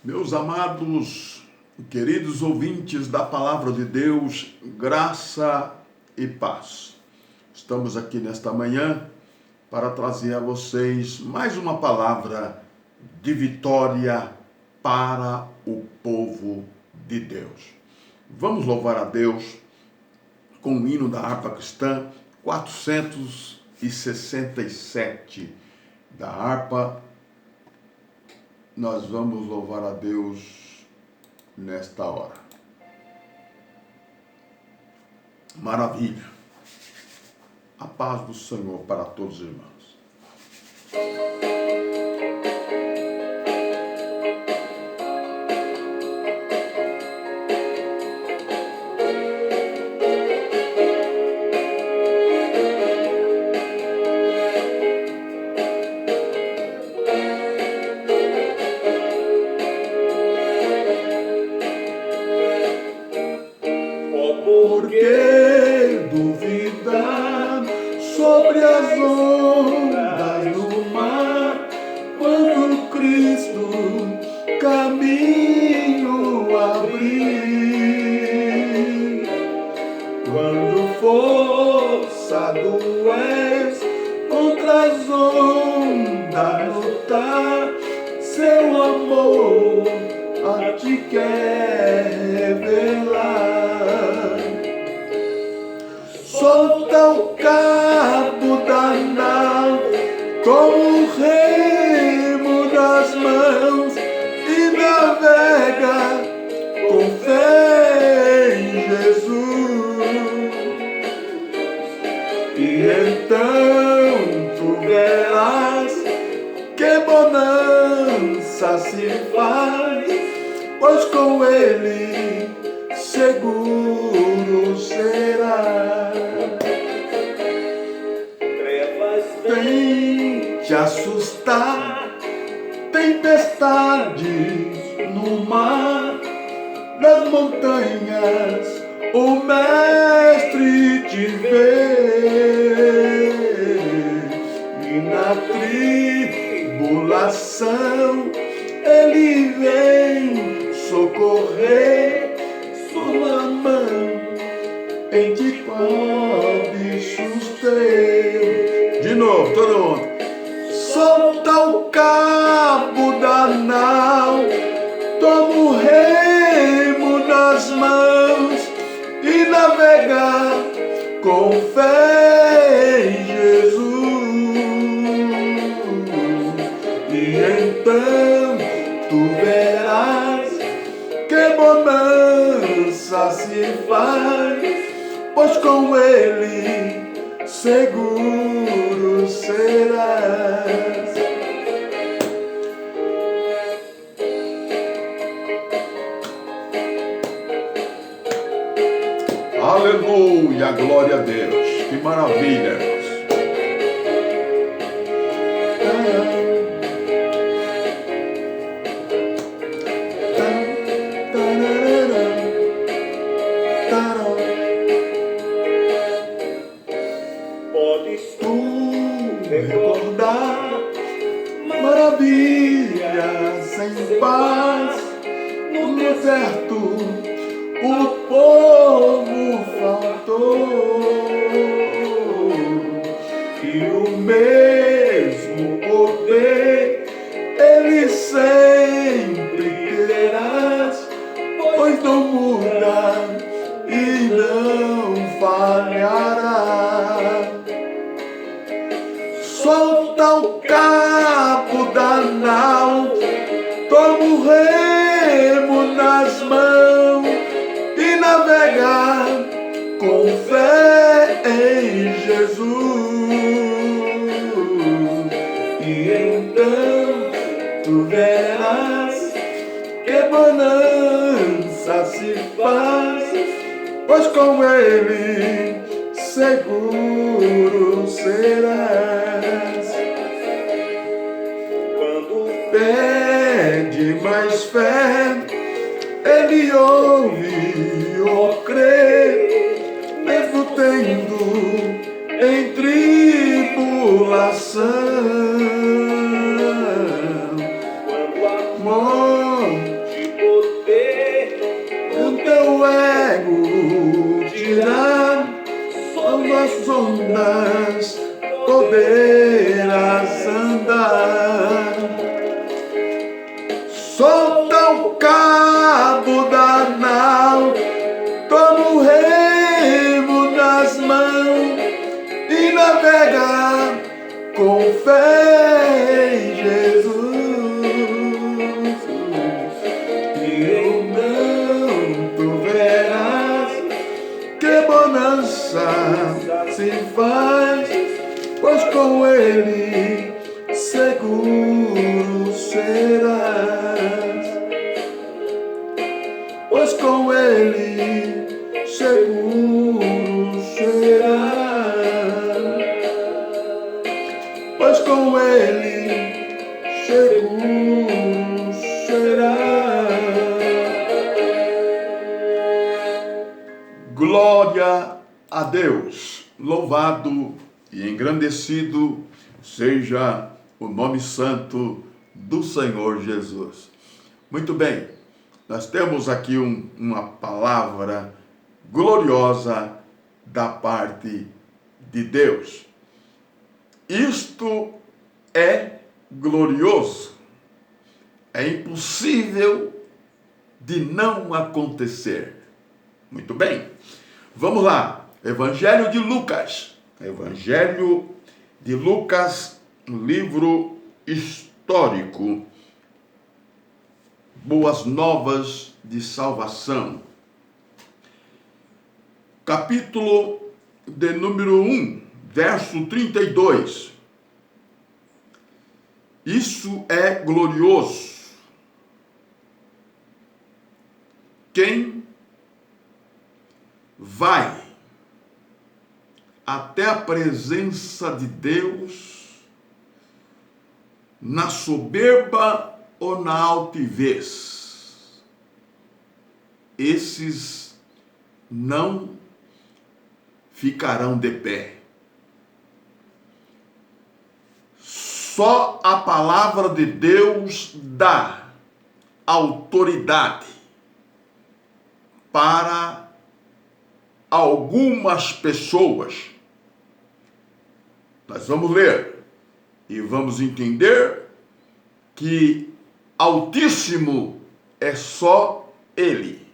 Meus amados, queridos ouvintes da Palavra de Deus, graça e paz. Estamos aqui nesta manhã para trazer a vocês mais uma palavra de vitória para o povo de Deus. Vamos louvar a Deus com o hino da harpa cristã 467 da harpa. Nós vamos louvar a Deus nesta hora. Maravilha. A paz do Senhor para todos os irmãos. Por que duvidar sobre as ondas do mar, quando Cristo caminho abrir? Quando força do és contra as ondas lutar, seu amor a ti quer revelar. Solta o cabo da nau, toma o remo das mãos e navega com fé em Jesus. E então tu verás que bonança se faz, pois com ele seguro será. Tem te assustar, tempestades no mar, nas montanhas o mestre te vê, e na tribulação ele vem socorrer, sua mão em ti pode suster. De novo, todo mundo. Solta o cabo da nau, toma o remo nas mãos e navega com fé em Jesus. E então tu verás que bonança se faz, pois com ele seguro serás. Aleluia, glória a Deus. Que maravilha. Podes tu recordar maravilhas em paz no deserto, o povo faltou, e o mesmo poder ele sempre terás, pois não muda e não falhará. Solta o cabo da nau, toma o remo nas mãos e navega com fé em Jesus. E então tu verás que bonança se faz, pois com ele seguro serás. Quando pede mais fé, ele ouve ou crê, mesmo tendo em tribulação. Quando a as ondas poderás andar. Solta o cabo da nau, toma o remo nas mãos e navega com fé em Jesus. E então tu verás que bonança se faz, pois com ele seguro serás. Pois com ele seguro serás. Pois com ele seguro serás. Glória a Deus, louvado e engrandecido seja o nome santo do Senhor Jesus. Muito bem, nós temos aqui uma palavra gloriosa da parte de Deus. Isto é glorioso, é impossível de não acontecer. Muito bem, vamos lá. Evangelho de Lucas, um livro histórico, Boas Novas de Salvação, capítulo de número 1, verso 32. Isso é glorioso. Quem vai até a presença de Deus na soberba ou na altivez, esses não ficarão de pé. Só a palavra de Deus dá autoridade para algumas pessoas. Nós vamos ler e vamos entender que Altíssimo é só Ele.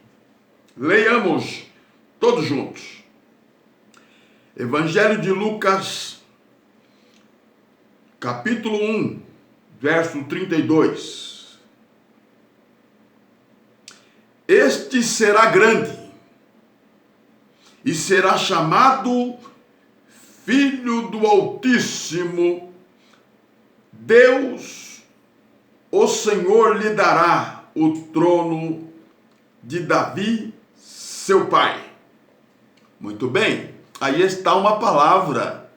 Leiamos todos juntos. Evangelho de Lucas, capítulo 1, verso 32. Este será grande e será chamado Filho do Altíssimo. Deus, o Senhor, lhe dará o trono de Davi, seu pai. Muito bem, aí está uma palavra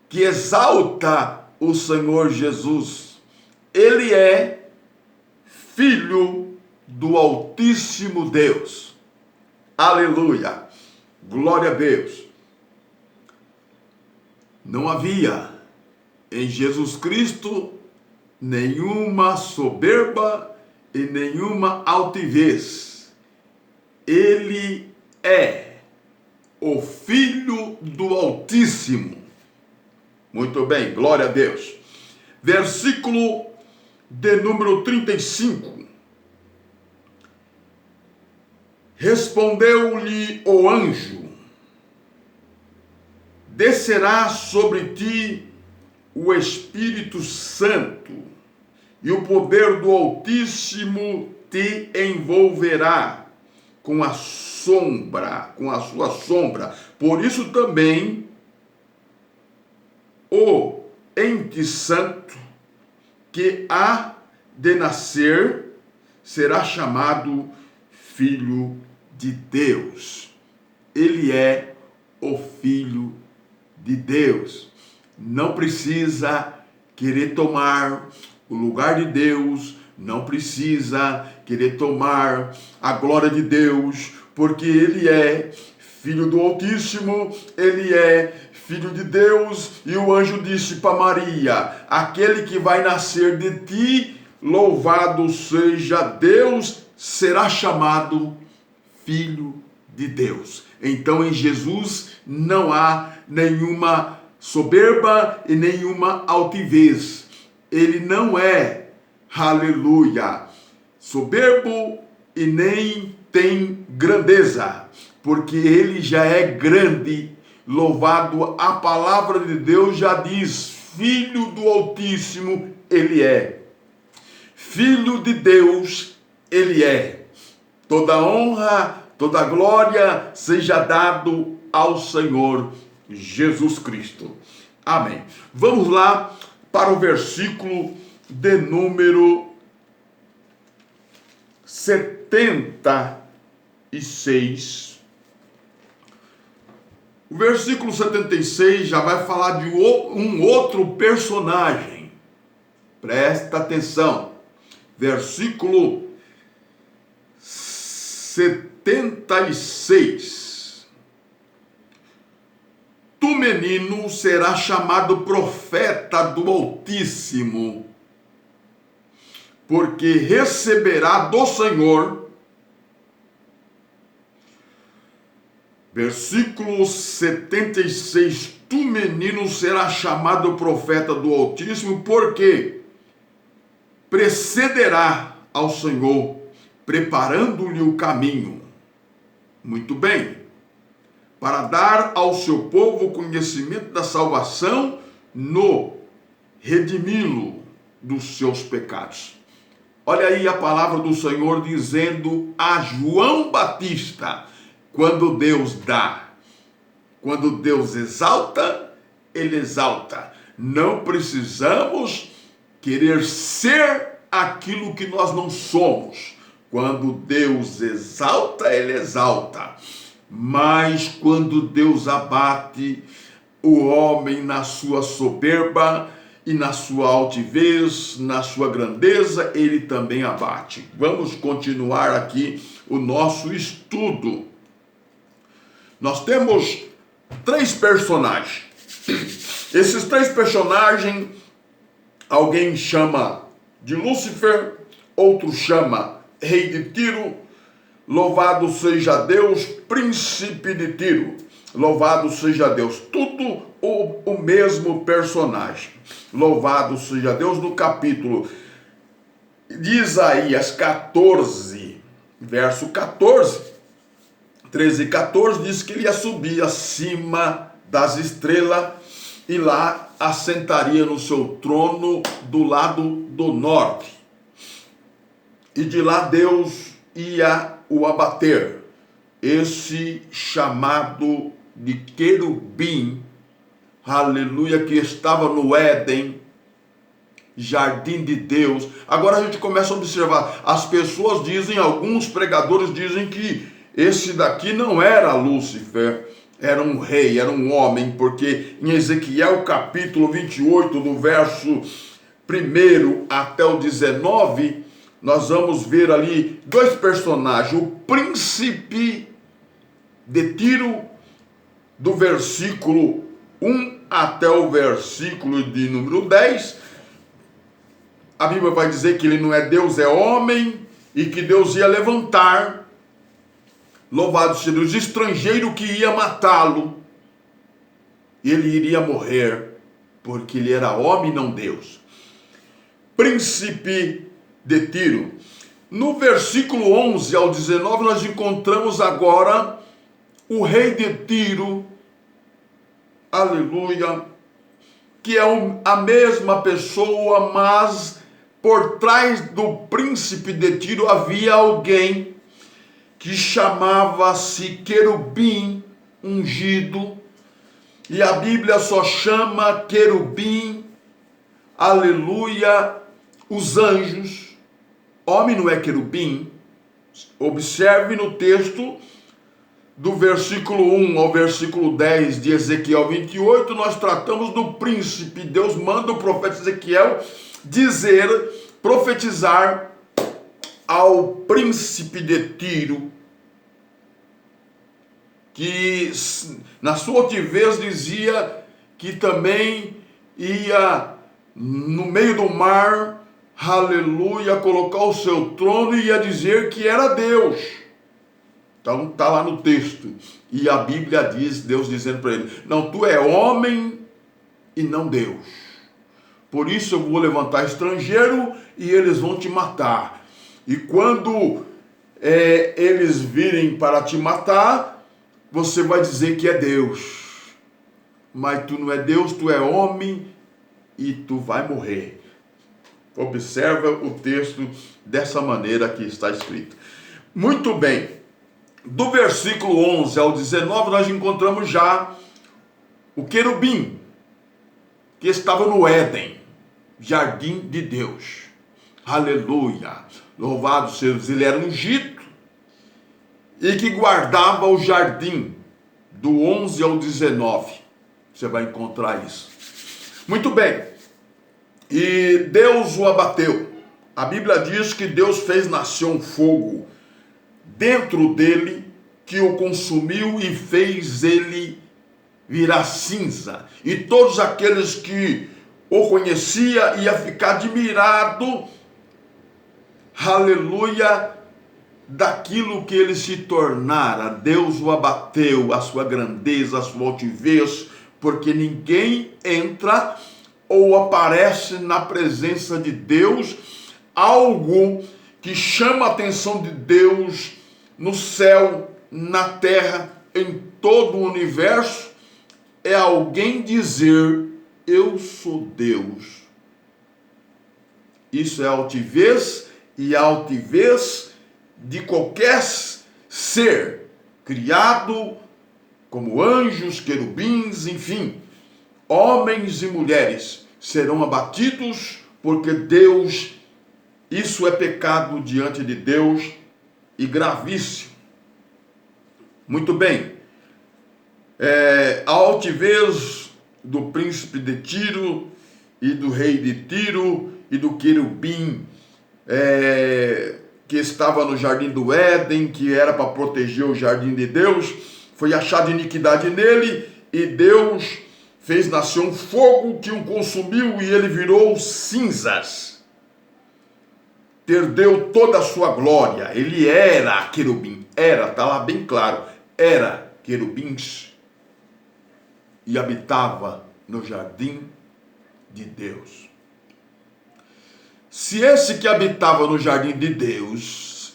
que exalta o Senhor Jesus. Ele é Filho do Altíssimo Deus. Aleluia! Glória a Deus! Não havia em Jesus Cristo nenhuma soberba e nenhuma altivez. Ele é o Filho do Altíssimo. Muito bem, glória a Deus. Versículo de número 35. Respondeu-lhe o anjo: descerá sobre ti o Espírito Santo, e o poder do Altíssimo te envolverá com a sua sombra. Por isso também o ente santo que há de nascer será chamado Filho de Deus. Ele é o Filho de Deus. Não precisa querer tomar o lugar de Deus, não precisa querer tomar a glória de Deus, porque Ele é Filho do Altíssimo, Ele é Filho de Deus. E o anjo disse para Maria: aquele que vai nascer de ti, louvado seja Deus, será chamado Filho de Deus. Então em Jesus não há nenhuma soberba e nenhuma altivez. Ele não é, aleluia, soberbo e nem tem grandeza, porque ele já é grande. Louvado, a palavra de Deus já diz, Filho do Altíssimo ele é. Filho de Deus ele é. Toda honra, toda glória seja dado ao Senhor Jesus Cristo. Amém. Vamos lá para o versículo de número 76. O versículo 76 já vai falar de um outro personagem. Presta atenção. Versículo 76. Tu, menino, serás chamado profeta do Altíssimo, porque receberá do Senhor. Versículo 76. Tu, menino, serás chamado profeta do Altíssimo, porque precederá ao Senhor, preparando-lhe o caminho. Muito bem. Para dar ao seu povo o conhecimento da salvação, no redimi-lo dos seus pecados. Olha aí a palavra do Senhor dizendo a João Batista: quando Deus dá, quando Deus exalta, Ele exalta. Não precisamos querer ser aquilo que nós não somos. Quando Deus exalta, Ele exalta. Mas quando Deus abate o homem na sua soberba e na sua altivez, na sua grandeza, Ele também abate. Vamos continuar aqui o nosso estudo. Nós temos 3 personagens. Esses 3 personagens, alguém chama de Lúcifer, outro chama rei de Tiro. Louvado seja Deus, príncipe de Tiro. Louvado seja Deus. Tudo o mesmo personagem. Louvado seja Deus. No capítulo de Isaías 14, verso 14, 13 e 14, diz que ele ia subir acima das estrelas e lá assentaria no seu trono do lado do norte. E de lá Deus ia o abater. Esse chamado de querubim, aleluia, que estava no Éden, jardim de Deus. Agora a gente começa a observar. As pessoas dizem, alguns pregadores dizem que esse daqui não era Lúcifer, era um rei, era um homem, porque em Ezequiel capítulo 28, do verso 1 até o 19, nós vamos ver ali 2 personagens. O príncipe de Tiro, do versículo 1 até o versículo de número 10. A Bíblia vai dizer que ele não é Deus, é homem, e que Deus ia levantar, louvado seja Deus, estrangeiro que ia matá-lo. Ele iria morrer, porque ele era homem e não Deus. Príncipe de Tiro. No versículo 11 ao 19, nós encontramos agora o rei de Tiro, aleluia, que é a mesma pessoa, mas por trás do príncipe de Tiro havia alguém que chamava-se querubim ungido, e a Bíblia só chama querubim, aleluia, os anjos. Homem não é querubim. Observe no texto do versículo 1 ao versículo 10 de Ezequiel 28, nós tratamos do príncipe. Deus manda o profeta Ezequiel profetizar ao príncipe de Tiro, que na sua altivez dizia que também ia no meio do mar, aleluia, colocar o seu trono e ia dizer que era Deus. Então está lá no texto. E a Bíblia diz, Deus dizendo para ele, não, tu é homem e não Deus. Por isso eu vou levantar estrangeiro e eles vão te matar. E quando eles virem para te matar, você vai dizer que é Deus. Mas tu não é Deus, tu é homem e tu vai morrer. Observa o texto dessa maneira que está escrito. Muito bem. Do versículo 11 ao 19, nós encontramos já o querubim, que estava no Éden, jardim de Deus. Aleluia! Louvado seja Deus, ele era ungido e que guardava o jardim, do 11 ao 19. Você vai encontrar isso. Muito bem. E Deus o abateu. A Bíblia diz que Deus fez nascer um fogo dentro dele, que o consumiu e fez ele virar cinza. E todos aqueles que o conhecia ia ficar admirado, aleluia, daquilo que ele se tornara. Deus o abateu, a sua grandeza, a sua altivez, porque ninguém entra ou aparece na presença de Deus, algo que chama a atenção de Deus no céu, na terra, em todo o universo, é alguém dizer, eu sou Deus. Isso é altivez, e a altivez de qualquer ser criado, como anjos, querubins, enfim, homens e mulheres serão abatidos, porque Deus, isso é pecado diante de Deus e gravíssimo. Muito bem, a altivez do príncipe de Tiro e do rei de Tiro e do querubim que estava no jardim do Éden, que era para proteger o jardim de Deus, foi achada iniquidade nele e Deus fez nascer um fogo que o consumiu e ele virou cinzas. Perdeu toda a sua glória. Ele era querubim. Está lá bem claro. Era querubins e habitava no jardim de Deus. Se esse que habitava no jardim de Deus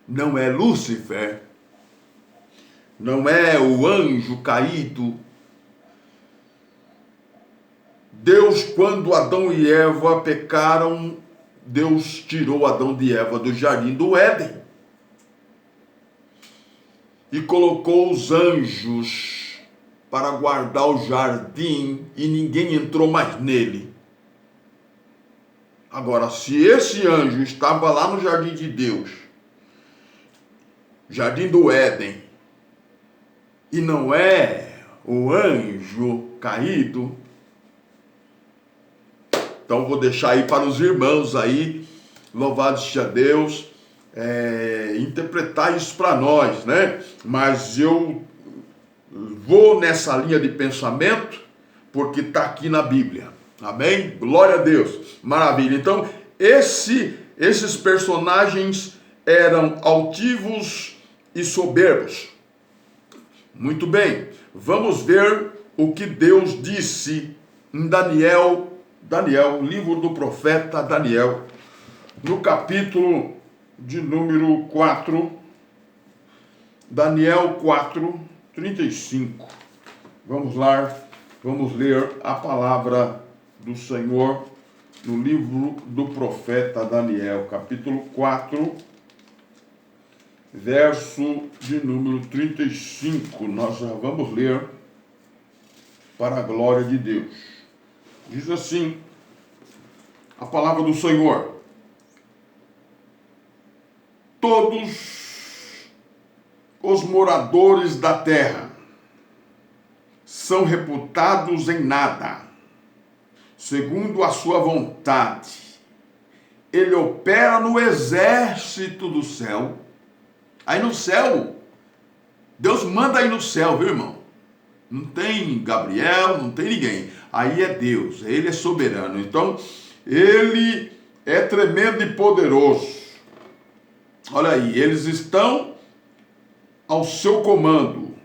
não é Lúcifer, não é o anjo caído, Deus, quando Adão e Eva pecaram, Deus tirou Adão e Eva do jardim do Éden e colocou os anjos para guardar o jardim e ninguém entrou mais nele. Agora, se esse anjo estava lá no jardim de Deus, jardim do Éden, e não é o anjo caído, então vou deixar aí para os irmãos aí, louvado seja Deus, interpretar isso para nós, né? Mas eu vou nessa linha de pensamento, porque está aqui na Bíblia. Amém? Glória a Deus. Maravilha. Então, esses personagens eram altivos e soberbos. Muito bem. Vamos ver o que Deus disse em Daniel, livro do profeta Daniel, no capítulo de número 4, Daniel 4, 35. Vamos lá, vamos ler a palavra do Senhor no livro do profeta Daniel, capítulo 4, verso de número 35. Nós já vamos ler para a glória de Deus. Diz assim a palavra do Senhor: todos os moradores da terra são reputados em nada, segundo a sua vontade. Ele opera no exército do céu. Aí no céu, Deus manda aí no céu, viu, irmão? Não tem Gabriel, não tem ninguém. Aí é Deus, ele é soberano. Então, ele é tremendo e poderoso. Olha aí, eles estão ao seu comando.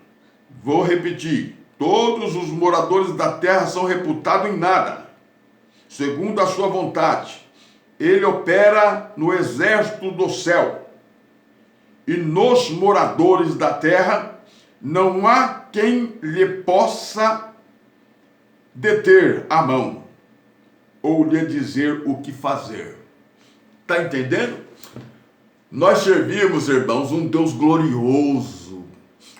Vou repetir: todos os moradores da terra são reputados em nada, segundo a sua vontade. Ele opera no exército do céu, e nos moradores da terra não há quem lhe possa deter a mão ou lhe dizer o que fazer. Está entendendo? Nós servimos, irmãos, um Deus glorioso,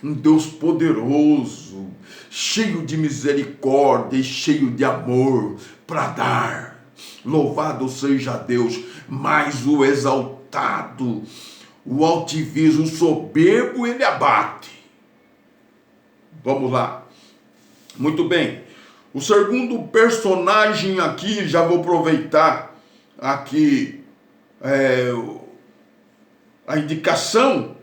um Deus poderoso, cheio de misericórdia e cheio de amor para dar. Louvado seja Deus. Mas o exaltado, o altivismo, o soberbo, ele abate. Vamos lá. Muito bem. O segundo personagem aqui, já vou aproveitar aqui a indicação,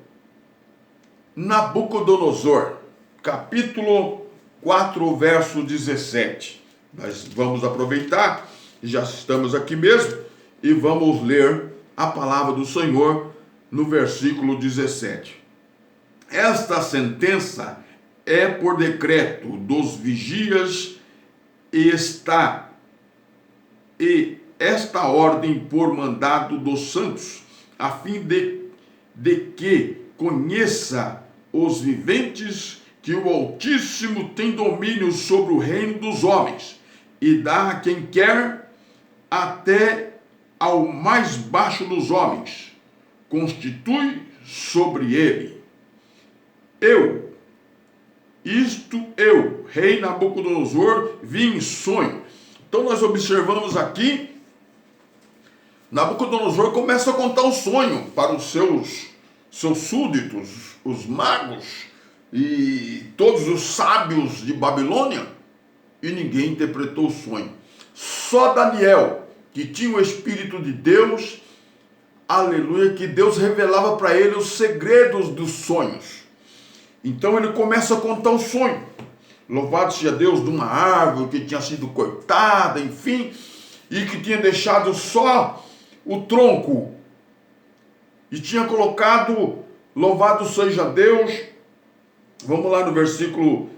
Nabucodonosor, capítulo 4, verso 17. Nós vamos aproveitar, já estamos aqui mesmo, e vamos ler a palavra do Senhor no versículo 17. Esta sentença é por decreto dos vigias e esta ordem por mandado dos santos, a fim de que conheça os viventes que o Altíssimo tem domínio sobre o reino dos homens, e dá a quem quer, até ao mais baixo dos homens, constitui sobre ele. Eu, rei Nabucodonosor, vi em sonho. Então nós observamos aqui, Nabucodonosor começa a contar um sonho para os seus súditos, os magos e todos os sábios de Babilônia, e ninguém interpretou o sonho. Só Daniel, que tinha o Espírito de Deus, aleluia, que Deus revelava para ele os segredos dos sonhos. Então ele começa a contar um sonho. Louvado seja Deus, de uma árvore que tinha sido cortada, enfim, e que tinha deixado só o tronco, e tinha colocado, louvado seja Deus, vamos lá no versículo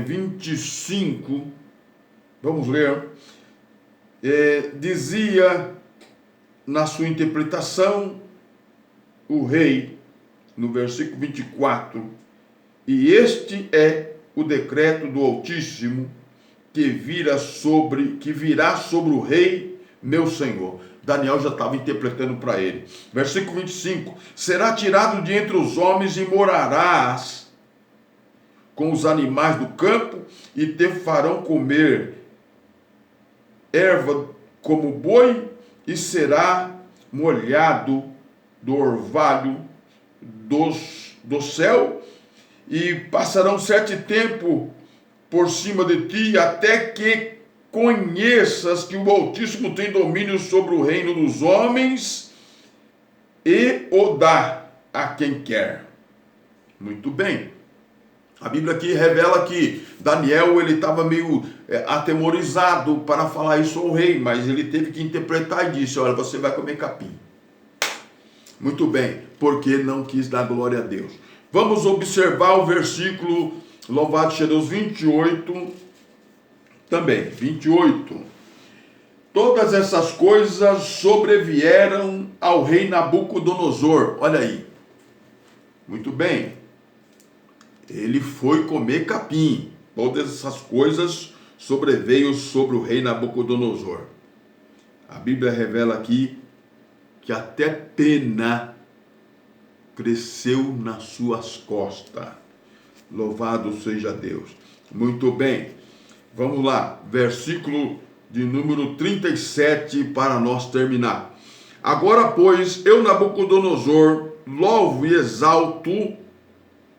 25, vamos ler, dizia na sua interpretação o rei, no versículo 24, e este é o decreto do Altíssimo que virá sobre o rei meu senhor. Daniel já estava interpretando para ele. Versículo 25, será tirado de entre os homens e morarás com os animais do campo, e te farão comer erva como boi, e será molhado do orvalho do céu, e passarão 7 tempos por cima de ti, até que conheças que o Altíssimo tem domínio sobre o reino dos homens e o dá a quem quer. Muito bem. A Bíblia aqui revela que Daniel, ele estava meio atemorizado para falar isso ao rei, mas ele teve que interpretar e disse, olha, você vai comer capim. Muito bem, porque não quis dar glória a Deus. Vamos observar o versículo, louvado seja Deus, 28, também, 28. Todas essas coisas sobrevieram ao rei Nabucodonosor. Olha aí. Muito bem. Ele foi comer capim. Todas essas coisas sobreveio sobre o rei Nabucodonosor. A Bíblia revela aqui que até pena cresceu nas suas costas. Louvado seja Deus. Muito bem. Vamos lá. Versículo de número 37 para nós terminar. Agora, pois, eu, Nabucodonosor, louvo e exalto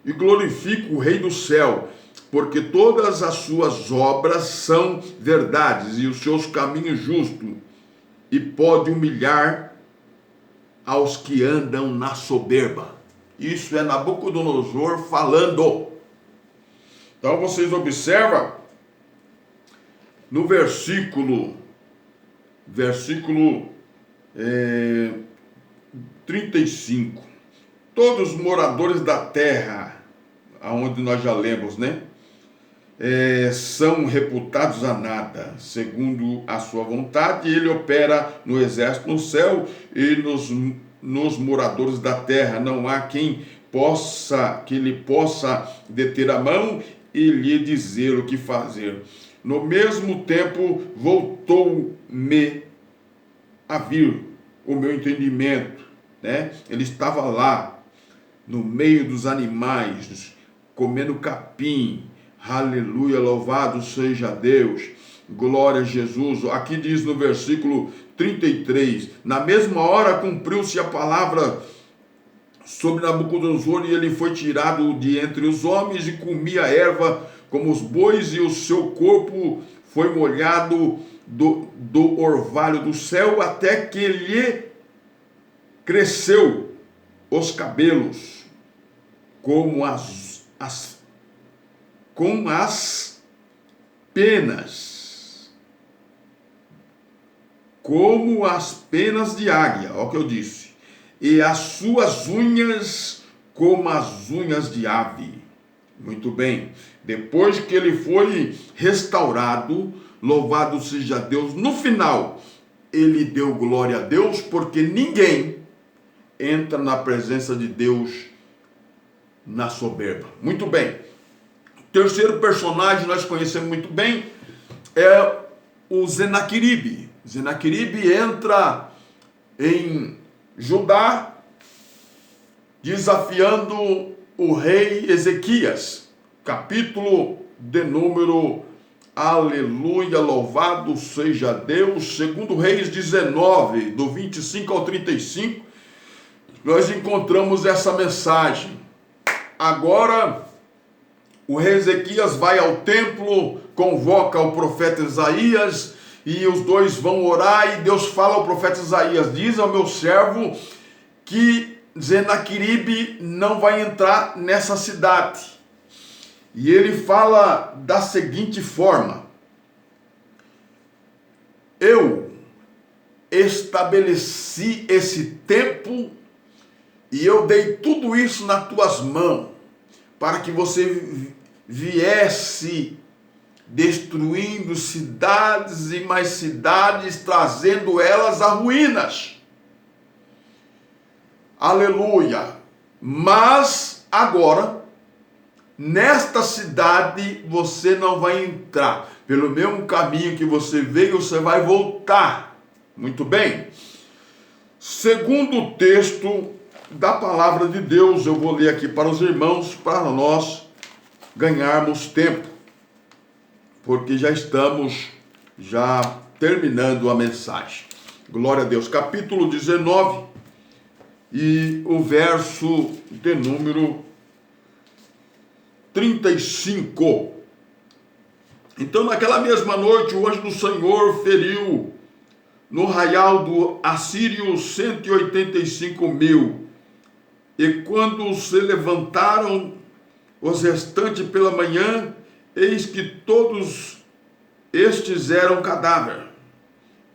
e glorifico o Rei do céu, porque todas as suas obras são verdades e os seus caminhos justos, e pode humilhar aos que andam na soberba. Isso é Nabucodonosor falando. Então vocês observam no versículo 35. todos os moradores da terra, aonde nós já lemos, né? São reputados a nada, segundo a sua vontade. Ele opera no exército no céu e nos moradores da terra. Não há quem lhe possa deter a mão e lhe dizer o que fazer. No mesmo tempo, voltou-me a vir o meu entendimento, né? Ele estava lá, no meio dos animais, comendo capim. Aleluia, louvado seja Deus, glória a Jesus. Aqui diz no versículo 33, na mesma hora cumpriu-se a palavra sobre Nabucodonosor, e ele foi tirado de entre os homens e comia erva como os bois, e o seu corpo foi molhado do orvalho do céu, até que lhe cresceu os cabelos como as penas, como as penas de águia, olha o que eu disse, e as suas unhas como as unhas de ave. Muito bem, depois que ele foi restaurado, louvado seja Deus, no final, ele deu glória a Deus, porque ninguém entra na presença de Deus na soberba. Muito bem. Terceiro personagem nós conhecemos muito bem é o Senaqueribe. Senaqueribe entra em Judá desafiando o rei Ezequias. Capítulo de número, aleluia, louvado seja Deus, segundo Reis 19, do 25 ao 35, nós encontramos essa mensagem. Agora o rei Ezequias vai ao templo, convoca o profeta Isaías, e os dois vão orar, e Deus fala ao profeta Isaías: diz ao meu servo que Senaqueribe não vai entrar nessa cidade. E ele fala da seguinte forma: eu estabeleci esse tempo e eu dei tudo isso nas tuas mãos, para que você viesse destruindo cidades e mais cidades, trazendo elas a ruínas. Aleluia! Mas agora, nesta cidade você não vai entrar. Pelo mesmo caminho que você veio, você vai voltar. Muito bem. Segundo o texto da palavra de Deus, eu vou ler aqui para os irmãos, para nós ganharmos tempo, porque já estamos terminando a mensagem. Glória a Deus. Capítulo 19 e o verso de número 35. Então, naquela mesma noite, o anjo do Senhor feriu no raial do Assírio 185.000. E quando se levantaram os restantes pela manhã, eis que todos estes eram cadáver.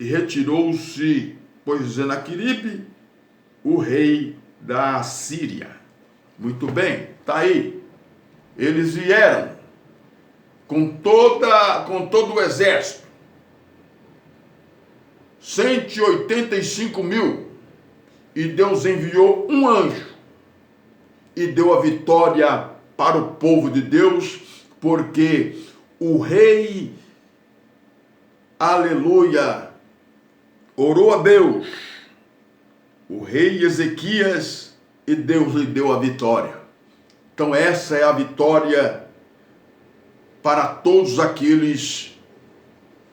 E retirou-se, pois, Senaqueribe, o rei da Assíria. Muito bem, está aí. Eles vieram com todo o exército, 185.000, e Deus enviou um anjo e deu a vitória para o povo de Deus, porque o rei, aleluia, orou a Deus, o rei Ezequias, e Deus lhe deu a vitória. Então essa é a vitória para todos aqueles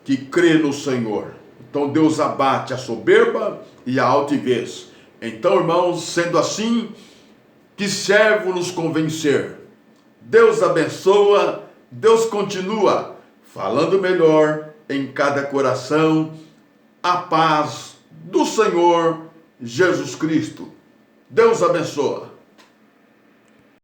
que crêem no Senhor. Então Deus abate a soberba e a altivez. Então, irmãos, sendo assim, que servo nos convencer. Deus abençoa, Deus continua falando melhor em cada coração. A paz do Senhor Jesus Cristo. Deus abençoa.